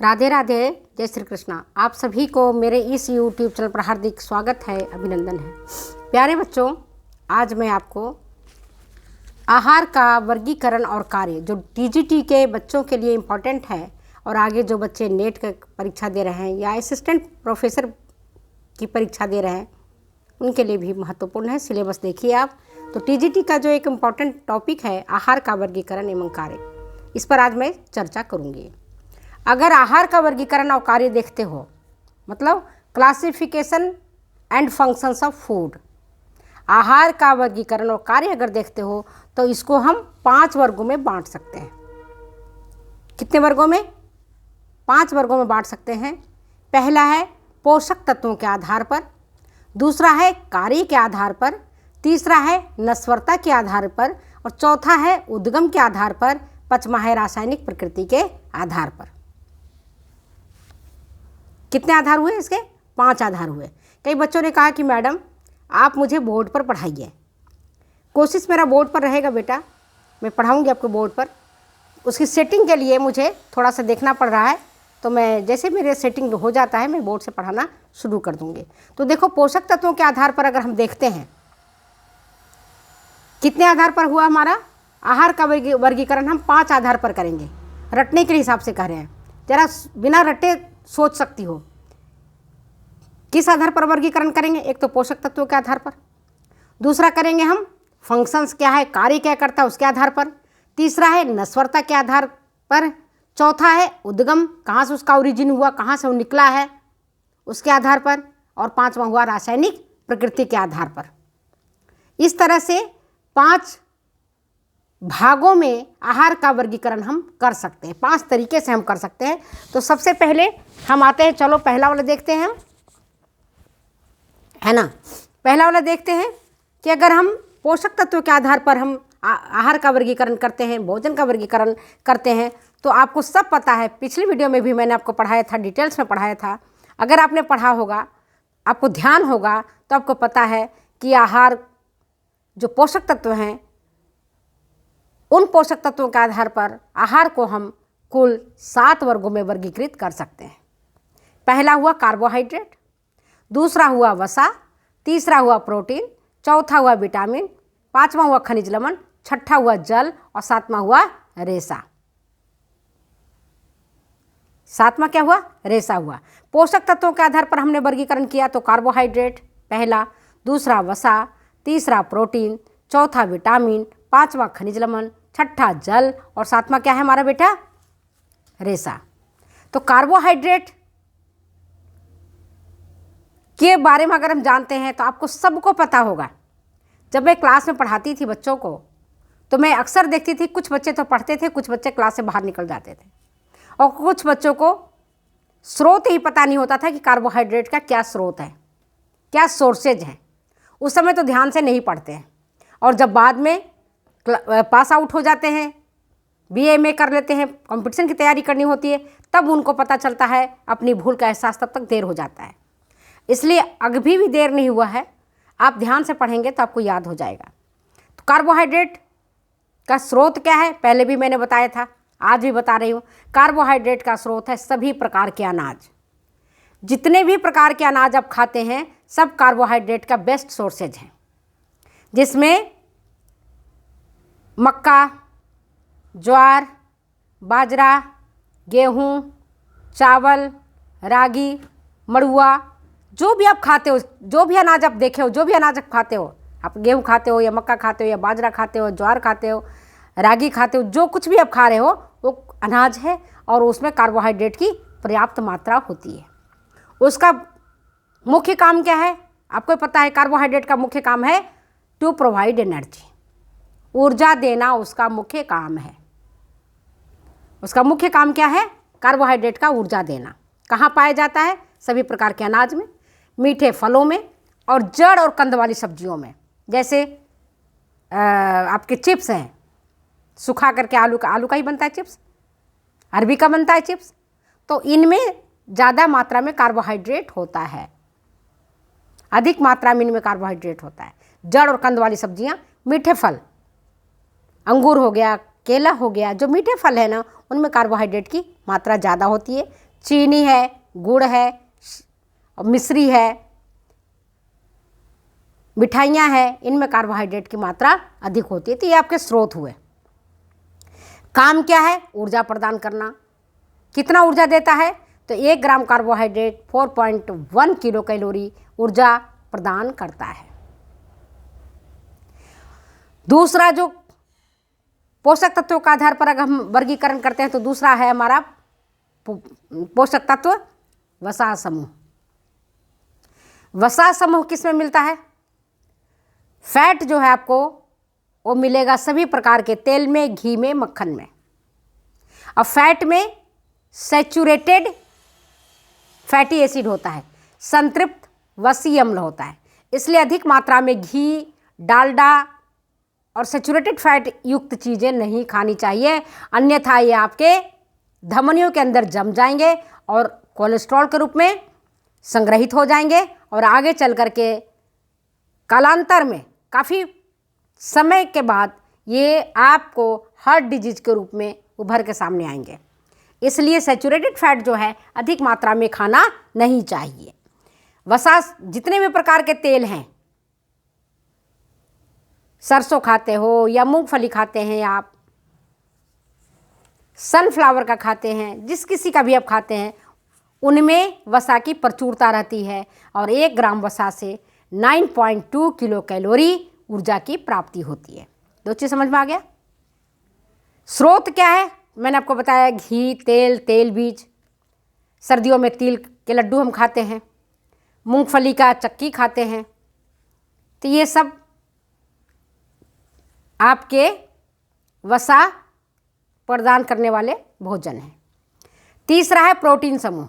राधे राधे, जय श्री कृष्णा। आप सभी को मेरे इस YouTube चैनल पर हार्दिक स्वागत है, अभिनंदन है। प्यारे बच्चों, आज मैं आपको आहार का वर्गीकरण और कार्य जो TGT के बच्चों के लिए इम्पॉर्टेंट है और आगे जो बच्चे नेट का परीक्षा दे रहे हैं या असिस्टेंट प्रोफेसर की परीक्षा दे रहे हैं उनके लिए भी महत्वपूर्ण है। सिलेबस देखिए आप। तो TGT का जो एक इम्पॉर्टेंट टॉपिक है आहार का वर्गीकरण एवं कार्य, इस पर आज मैं चर्चा करूँगी। अगर आहार का वर्गीकरण और कार्य देखते हो, मतलब classification and functions of food, आहार का वर्गीकरण और कार्य अगर देखते हो तो इसको हम 5 वर्गों में बांट सकते हैं। कितने वर्गों में? 5 वर्गों में बांट सकते हैं। पहला है पोषक तत्वों के आधार पर, दूसरा है कार्य के आधार पर, तीसरा है नस्वरता के आधार पर और चौथा है उद्गम के आधार पर, पांचवा है रासायनिक प्रकृति के आधार पर। कितने आधार हुए इसके? 5 आधार हुए। कई बच्चों ने कहा कि मैडम आप मुझे बोर्ड पर पढ़ाइए। कोशिश मेरा बोर्ड पर रहेगा बेटा, मैं पढ़ाऊंगी आपको बोर्ड पर। उसकी सेटिंग के लिए मुझे थोड़ा सा देखना पड़ रहा है, तो मैं जैसे मेरे सेटिंग हो जाता है मैं बोर्ड से पढ़ाना शुरू कर दूंगी। तो देखो, पोषक तत्वों के आधार पर अगर हम देखते हैं, कितने आधार पर हुआ हमारा आहार का वर्गीकरण? हम 5 आधार पर करेंगे। रटने के हिसाब से कह रहे हैं, जरा बिना रटे सोच सकती हो। किस आधार पर वर्गीकरण करेंगे? एक तो पोषक तत्वों के आधार पर, दूसरा करेंगे हम फंक्शंस क्या है, कार्य क्या करता है उसके आधार पर, तीसरा है नस्वरता के आधार पर, चौथा है उद्गम, कहाँ से उसका ओरिजिन हुआ, कहाँ से वो निकला है उसके आधार पर, और पांचवा हुआ रासायनिक प्रकृति के आधार पर। इस तरह से 5 भागों में आहार का वर्गीकरण हम कर सकते हैं। 5 तरीके से हम कर सकते हैं। तो सबसे पहले हम आते हैं, चलो पहला वाला देखते हैं, है ना। पहला वाला देखते हैं कि अगर हम पोषक तत्वों के आधार पर हम आहार का वर्गीकरण करते हैं, भोजन का वर्गीकरण करते हैं, तो आपको सब पता है। पिछली वीडियो में भी मैंने आपको पढ़ाया था, डिटेल्स में पढ़ाया था। अगर आपने पढ़ा होगा, आपको ध्यान होगा, तो आपको पता है कि आहार जो पोषक तत्व हैं, उन पोषक तत्वों के आधार पर आहार को हम कुल 7 वर्गों में वर्गीकृत कर सकते हैं। पहला हुआ कार्बोहाइड्रेट, दूसरा हुआ वसा, तीसरा हुआ प्रोटीन, चौथा हुआ विटामिन, पांचवा हुआ खनिज लवण, छठा हुआ जल और सातवां हुआ रेशा। सातवां क्या हुआ? रेशा हुआ। पोषक तत्वों के आधार पर हमने वर्गीकरण किया तो कार्बोहाइड्रेट पहला, दूसरा वसा, तीसरा प्रोटीन, चौथा विटामिन, पांचवा खनिज लवण, छठा जल और सातवां क्या है हमारा बेटा? रेशा। तो कार्बोहाइड्रेट के बारे में अगर हम जानते हैं तो आपको सबको पता होगा। जब मैं क्लास में पढ़ाती थी बच्चों को, तो मैं अक्सर देखती थी कुछ बच्चे तो पढ़ते थे, कुछ बच्चे क्लास से बाहर निकल जाते थे, और कुछ बच्चों को स्रोत ही पता नहीं होता था कि कार्बोहाइड्रेट का क्या स्रोत है, क्या सोर्सेज है। उस समय तो ध्यान से नहीं पढ़ते हैं, और जब बाद में पास आउट हो जाते हैं, BA में कर लेते हैं, कंपटीशन की तैयारी करनी होती है, तब उनको पता चलता है अपनी भूल का एहसास, तब तक देर हो जाता है। इसलिए अभी भी देर नहीं हुआ है, आप ध्यान से पढ़ेंगे तो आपको याद हो जाएगा। तो कार्बोहाइड्रेट का स्रोत क्या है? पहले भी मैंने बताया था, आज भी बता रही हूँ। कार्बोहाइड्रेट का स्रोत है सभी प्रकार के अनाज। जितने भी प्रकार के अनाज आप खाते हैं सब कार्बोहाइड्रेट का बेस्ट सोर्सेज हैं, जिसमें मक्का, ज्वार, बाजरा, गेहूँ, चावल, रागी, मड़ुआ, जो भी आप खाते हो, जो भी अनाज आप देखे हो, जो भी अनाज आप खाते हो, आप गेहूँ खाते हो या मक्का खाते हो या बाजरा खाते हो, ज्वार खाते हो, रागी खाते हो, जो कुछ भी आप खा रहे हो वो अनाज है और उसमें कार्बोहाइड्रेट की पर्याप्त मात्रा होती है। उसका मुख्य काम क्या है? आपको पता है कार्बोहाइड्रेट का मुख्य काम है टू प्रोवाइड एनर्जी, ऊर्जा देना उसका मुख्य काम है। उसका मुख्य काम क्या है? कार्बोहाइड्रेट का ऊर्जा देना। कहाँ पाया जाता है? सभी प्रकार के अनाज में, मीठे फलों में और जड़ और कंद वाली सब्जियों में। जैसे आपके चिप्स हैं, सुखा करके आलू का ही बनता है चिप्स, अरबी का बनता है चिप्स, तो इनमें ज़्यादा मात्रा में कार्बोहाइड्रेट होता है, अधिक मात्रा में इनमें कार्बोहाइड्रेट होता है। जड़ और कंद वाली सब्जियां, मीठे फल, अंगूर हो गया, केला हो गया, जो मीठे फल है ना, उनमें कार्बोहाइड्रेट की मात्रा ज़्यादा होती है। चीनी है, गुड़ है, मिश्री है, मिठाइयाँ हैं, इनमें कार्बोहाइड्रेट की मात्रा अधिक होती है। तो ये आपके स्रोत हुए। काम क्या है? ऊर्जा प्रदान करना। कितना ऊर्जा देता है? तो 1 ग्राम कार्बोहाइड्रेट 4.1 किलो कैलोरी ऊर्जा प्रदान करता है। दूसरा जो पोषक तत्वों का आधार पर अगर हम वर्गीकरण करते हैं तो दूसरा है हमारा पोषक तत्व वसा समूह। वसा समूह किस में मिलता है? फैट जो है आपको वो मिलेगा सभी प्रकार के तेल में, घी में, मक्खन में। अब फैट में सैचुरेटेड फैटी एसिड होता है, संतृप्त वसीय अम्ल होता है, इसलिए अधिक मात्रा में घी, डालडा और सैचुरेटेड फैट युक्त चीज़ें नहीं खानी चाहिए, अन्यथा ये आपके धमनियों के अंदर जम जाएंगे और कोलेस्ट्रॉल के रूप में संग्रहित हो जाएंगे और आगे चल कर के कालांतर में काफ़ी समय के बाद ये आपको हार्ट डिजीज के रूप में उभर के सामने आएंगे। इसलिए सैचुरेटेड फैट जो है अधिक मात्रा में खाना नहीं चाहिए। वसा जितने भी प्रकार के तेल हैं, सरसों खाते हो या मूंगफली खाते हैं, आप सनफ्लावर का खाते हैं, जिस किसी का भी आप खाते हैं, उनमें वसा की प्रचुरता रहती है और 1 ग्राम वसा से 9.2 किलो कैलोरी ऊर्जा की प्राप्ति होती है। 2 चीज़ समझ में आ गया? स्रोत क्या है? मैंने आपको बताया घी, तेल, तेल बीज। सर्दियों में तिल के लड्डू हम खाते हैं, मूंगफली का चक्की खाते हैं। तो ये सब आपके वसा प्रदान करने वाले भोजन हैं। तीसरा है प्रोटीन समूह।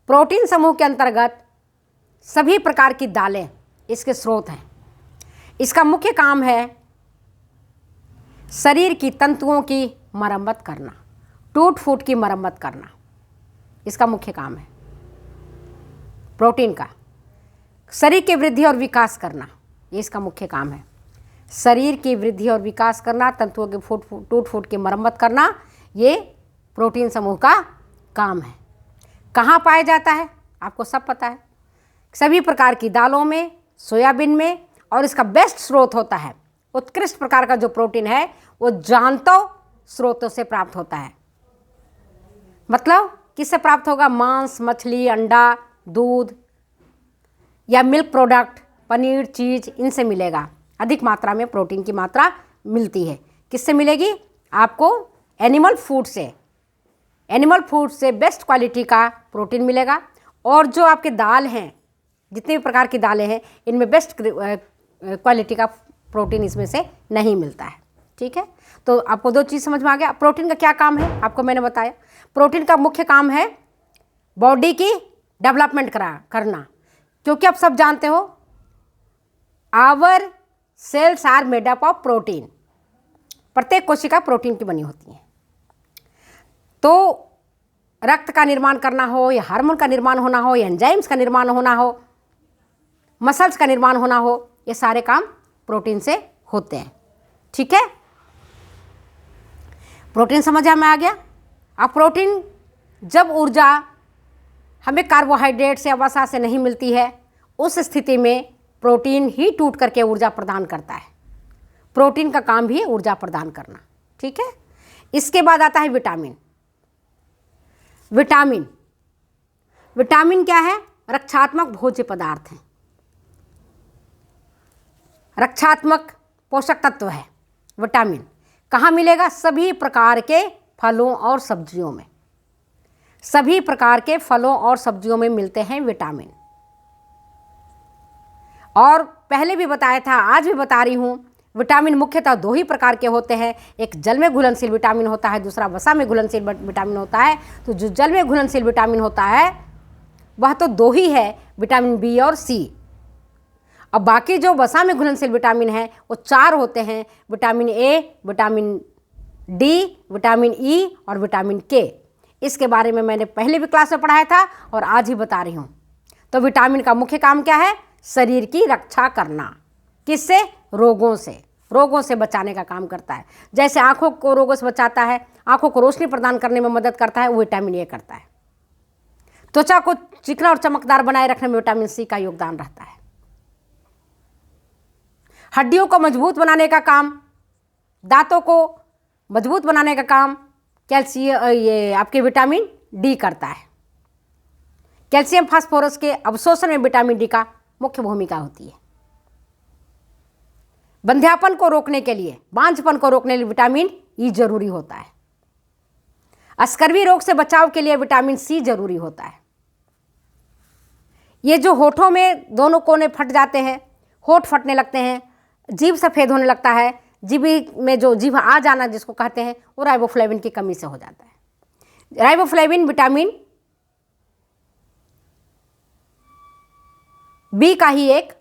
प्रोटीन समूह के अंतर्गत सभी प्रकार की दालें इसके स्रोत हैं। इसका मुख्य काम है शरीर की तंतुओं की मरम्मत करना, टूट फूट की मरम्मत करना, इसका मुख्य काम है प्रोटीन का। शरीर की वृद्धि और विकास करना, ये इसका मुख्य काम है। शरीर की वृद्धि और विकास करना, तंतुओं के टूट फूट की मरम्मत करना, ये प्रोटीन समूह का काम है। कहाँ पाया जाता है? आपको सब पता है, सभी प्रकार की दालों में, सोयाबीन में, और इसका बेस्ट स्रोत होता है, उत्कृष्ट प्रकार का जो प्रोटीन है वो जानतो स्रोतों से प्राप्त होता है। मतलब किससे प्राप्त होगा? मांस, मछली, अंडा, दूध या मिल्क प्रोडक्ट, पनीर, चीज़, इनसे मिलेगा। अधिक मात्रा में प्रोटीन की मात्रा मिलती है। किससे मिलेगी? आपको एनिमल फूड से। एनिमल फूड से बेस्ट क्वालिटी का प्रोटीन मिलेगा। और जो आपके दाल हैं, जितने भी प्रकार की दालें हैं, इनमें बेस्ट क्वालिटी का प्रोटीन इसमें से नहीं मिलता है। ठीक है, तो आपको 2 चीज़ समझ में आ गया। प्रोटीन का क्या काम है आपको मैंने बताया। प्रोटीन का मुख्य काम है बॉडी की डेवलपमेंट करना, क्योंकि आप सब जानते हो our cells are made up of protein. प्रत्येक कोशिका प्रोटीन की बनी होती है। तो रक्त का निर्माण करना हो या हार्मोन का निर्माण होना हो या एंजाइम्स का निर्माण होना हो, मसल्स का निर्माण होना हो, ये सारे काम प्रोटीन से होते हैं। ठीक है, प्रोटीन समझ में आ गया। अब प्रोटीन जब ऊर्जा हमें कार्बोहाइड्रेट से, वसा से नहीं मिलती है, उस स्थिति में प्रोटीन ही टूट करके ऊर्जा प्रदान करता है। प्रोटीन का काम भी है ऊर्जा प्रदान करना। ठीक है, इसके बाद आता है विटामिन। विटामिन क्या है? रक्षात्मक भोज्य पदार्थ हैं, रक्षात्मक पोषक तत्व है विटामिन। कहाँ मिलेगा? सभी प्रकार के फलों और सब्जियों में। सभी प्रकार के फलों और सब्जियों में मिलते हैं विटामिन। और पहले भी बताया था, आज भी बता रही हूँ, विटामिन मुख्यतः 2 ही प्रकार के होते हैं। एक जल में घुलनशील विटामिन होता है, दूसरा वसा में घुलनशील विटामिन होता है। तो जो जल में घुलनशील विटामिन होता है वह तो 2 ही है, विटामिन बी और सी। अब बाकी जो वसा में घुलनशील विटामिन है वो 4 होते हैं, vitamin A, vitamin D, vitamin E और विटामिन के। इसके बारे में मैंने पहले भी क्लास में पढ़ाया था और आज ही बता रही हूँ। तो विटामिन का मुख्य काम क्या है? शरीर की रक्षा करना। किससे? रोगों से। रोगों से बचाने का काम करता है। जैसे आँखों को रोगों से बचाता है, आँखों को रोशनी प्रदान करने में मदद करता है, वो विटामिन ए करता है। त्वचा को चिकना और चमकदार बनाए रखने में विटामिन सी का योगदान रहता है। हड्डियों को मजबूत बनाने का काम, दांतों को मजबूत बनाने का काम कैल्शियम ये आपके विटामिन डी करता है। कैल्शियम फास्फोरस के अवशोषण में विटामिन डी का मुख्य भूमिका होती है। बंध्यापन को रोकने के लिए, बांझपन को रोकने के लिए विटामिन ई जरूरी होता है। स्कर्वी रोग से बचाव के लिए विटामिन सी जरूरी होता है। ये जो होठों में दोनों कोने फट जाते हैं, होठ फटने लगते हैं, जीभ सफ़ेद होने लगता है, जीभ में जो जीभ आ जाना जिसको कहते हैं, वो राइबोफ्लेविन की कमी से हो जाता है। राइबोफ्लेविन विटामिन बी का ही एक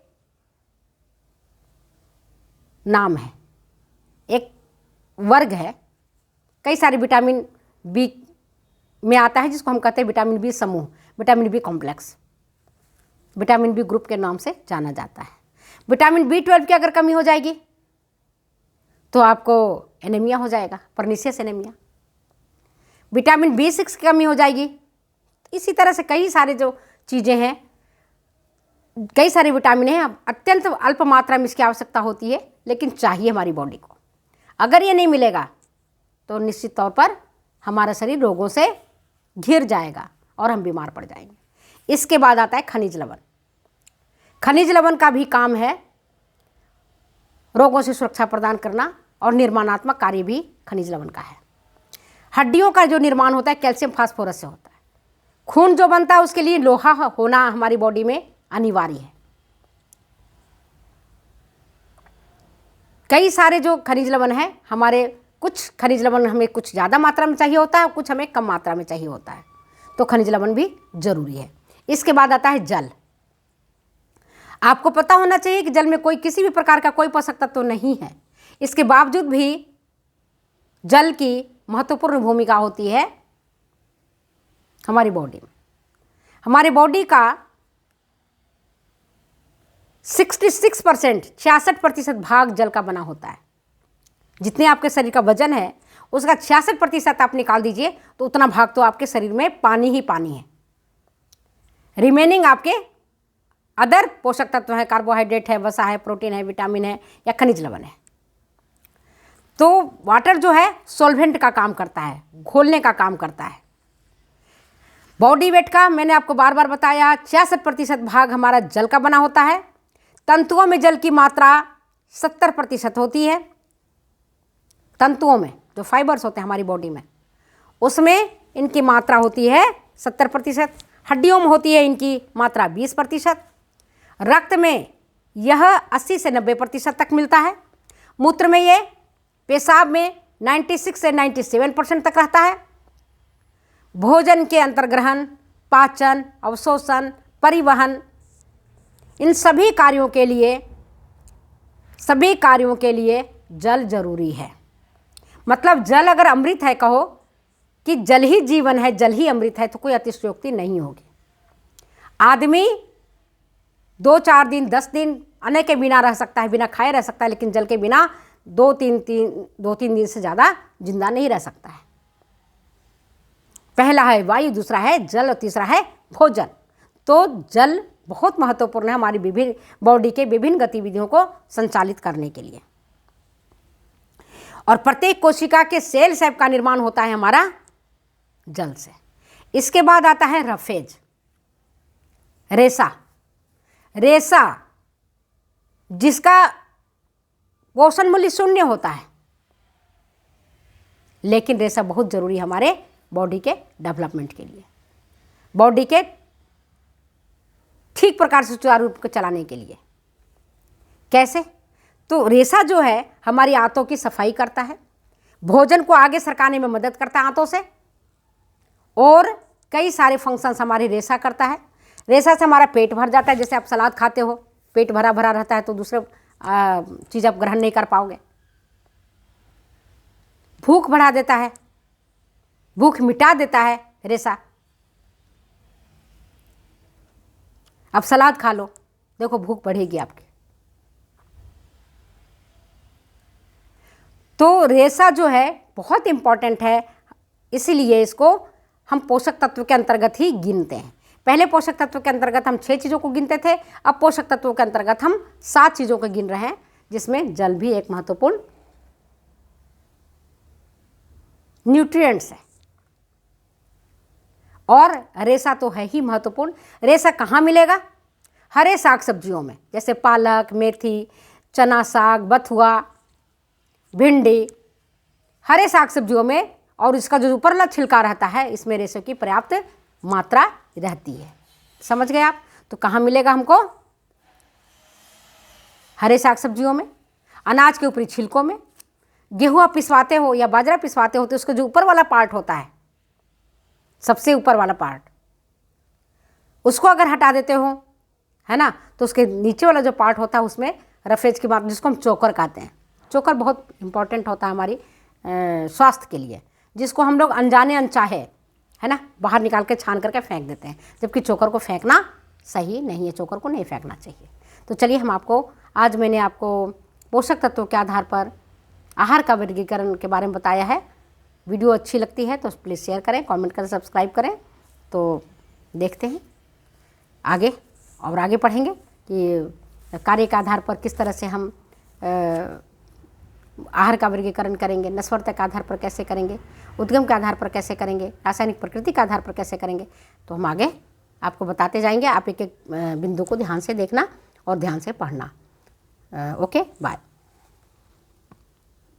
नाम है, एक वर्ग है। कई सारे विटामिन बी में आता है जिसको हम कहते हैं विटामिन बी समूह, vitamin B complex, vitamin B group के नाम से जाना जाता है। विटामिन बी12 की अगर कमी हो जाएगी तो आपको एनीमिया हो जाएगा, परनीशियस एनीमिया। विटामिन बी6 की कमी हो जाएगी। इसी तरह से कई सारे जो चीज़ें हैं, कई सारे विटामिन हैं, अत्यंत अल्प मात्रा में इसकी आवश्यकता होती है, लेकिन चाहिए हमारी बॉडी को। अगर ये नहीं मिलेगा तो निश्चित तौर पर हमारा शरीर रोगों से घिर जाएगा और हम बीमार पड़ जाएंगे। इसके बाद आता है खनिज लवण। खनिज लवण का भी काम है रोगों से सुरक्षा प्रदान करना, और निर्माणात्मक कार्य भी खनिज लवण का है। हड्डियों का जो निर्माण होता है कैल्शियम फास्फोरस से होता है। खून जो बनता है उसके लिए लोहा होना हमारी बॉडी में अनिवार्य है। कई सारे जो खनिज लवण है हमारे, कुछ खनिज लवण हमें कुछ ज़्यादा मात्रा में चाहिए होता है, कुछ हमें कम मात्रा में चाहिए होता है, तो खनिज लवण भी जरूरी है। इसके बाद आता है जल। आपको पता होना चाहिए कि जल में कोई किसी भी प्रकार का कोई पोषक तत्व तो नहीं है, इसके बावजूद भी जल की महत्वपूर्ण भूमिका होती है हमारी बॉडी में। हमारी बॉडी का 66%, 66% भाग जल का बना होता है। जितने आपके शरीर का वजन है उसका 66% आप निकाल दीजिए तो उतना भाग तो आपके शरीर में पानी ही पानी है। रिमेनिंग आपके अदर पोषक तत्व है, कार्बोहाइड्रेट है, वसा है, प्रोटीन है, विटामिन है या खनिज लवण है। तो वाटर जो है सॉल्वेंट का काम करता है, घोलने का काम करता है। बॉडी वेट का मैंने आपको बार बार बताया 66% भाग हमारा जल का बना होता है। तंतुओं में जल की मात्रा 70% होती है। तंतुओं में जो फाइबर्स होते हैं हमारी बॉडी में, उसमें इनकी मात्रा होती है 70%। हड्डियों में होती है इनकी मात्रा 20%। रक्त में यह 80 से 90% तक मिलता है। मूत्र में ये, पेशाब में 96 से 97% तक रहता है। भोजन के अंतर्ग्रहण, पाचन, अवशोषण, परिवहन, इन सभी कार्यों के लिए जल जरूरी है। मतलब जल अगर अमृत है, कहो कि जल ही जीवन है, जल ही अमृत है, तो कोई अतिशयोक्ति नहीं होगी। आदमी 2-4 दिन 10 दिन अन्न के बिना रह सकता है, बिना खाए रह सकता है, लेकिन जल के बिना 2-3 दिन से ज़्यादा जिंदा नहीं रह सकता है। पहला है वायु, दूसरा है जल और तीसरा है भोजन। तो जल बहुत महत्वपूर्ण है हमारी विभिन्न बॉडी के विभिन्न गतिविधियों को संचालित करने के लिए। और प्रत्येक कोशिका के सेल सब का निर्माण होता है हमारा जल से। इसके बाद आता है रफेज, रेशा। रेशा जिसका पोषण मूल्य 0 होता है, लेकिन रेशा बहुत जरूरी है हमारे बॉडी के डेवलपमेंट के लिए, बॉडी के ठीक प्रकार से सुचारू रूप से चलाने के लिए। कैसे? तो रेशा जो है हमारी आंतों की सफाई करता है, भोजन को आगे सरकाने में मदद करता है आंतों से, और कई सारे फंक्शंस हमारी रेशा करता है। रेशा से हमारा पेट भर जाता है। जैसे आप सलाद खाते हो, पेट भरा भरा रहता है तो दूसरे चीज़ आप ग्रहण नहीं कर पाओगे। भूख बढ़ा देता है, भूख मिटा देता है रेशा। अब सलाद खा लो, देखो भूख बढ़ेगी आपकी। तो रेशा जो है बहुत इम्पॉर्टेंट है, इसीलिए इसको हम पोषक तत्व के अंतर्गत ही गिनते हैं। पहले पोषक तत्व के अंतर्गत हम 6 चीज़ों को गिनते थे, अब पोषक तत्वों के अंतर्गत हम 7 चीज़ों को गिन रहे हैं, जिसमें जल भी एक महत्वपूर्ण न्यूट्रिएंट्स है। और रेशा तो है ही महत्वपूर्ण। रेशा कहाँ मिलेगा? हरे साग सब्जियों में, जैसे पालक, मेथी, चना साग, बथुआ, भिंडी, हरे साग सब्जियों में। और इसका जो ऊपरला छिलका रहता है, इसमें रेशे की पर्याप्त मात्रा रहती है। समझ गए आप? तो कहाँ मिलेगा हमको? हरे साग सब्जियों में, अनाज के ऊपरी छिलकों में। गेहूँ आप पिसवाते हो या बाजरा पिसवाते हो तो उसका जो ऊपर वाला पार्ट होता है, सबसे ऊपर वाला पार्ट, उसको अगर हटा देते हो, है ना, तो उसके नीचे वाला जो पार्ट होता है उसमें रफेज की मात्रा, जिसको हम चोकर कहते हैं। चोकर बहुत इंपॉर्टेंट होता है हमारी स्वास्थ्य के लिए, जिसको हम लोग अनजाने अनचाहे, है ना, बाहर निकाल के छान करके फेंक देते हैं, जबकि चोकर को फेंकना सही नहीं है, चोकर को नहीं फेंकना चाहिए। तो चलिए आज मैंने आपको पोषक तत्वों के आधार पर आहार का वर्गीकरण के बारे में बताया है। वीडियो अच्छी लगती है तो प्लीज़ शेयर करें, कमेंट करें, सब्सक्राइब करें। तो देखते हैं आगे, और आगे पढ़ेंगे कि कार्य के आधार पर किस तरह से हम आहार का वर्गीकरण करेंगे, नस्वर्त के आधार पर कैसे करेंगे, उद्गम के आधार पर कैसे करेंगे, रासायनिक प्रकृति के आधार पर कैसे करेंगे। तो हम आगे आपको बताते जाएंगे। आप एक एक बिंदु को ध्यान से देखना और ध्यान से पढ़ना। Okay, bye.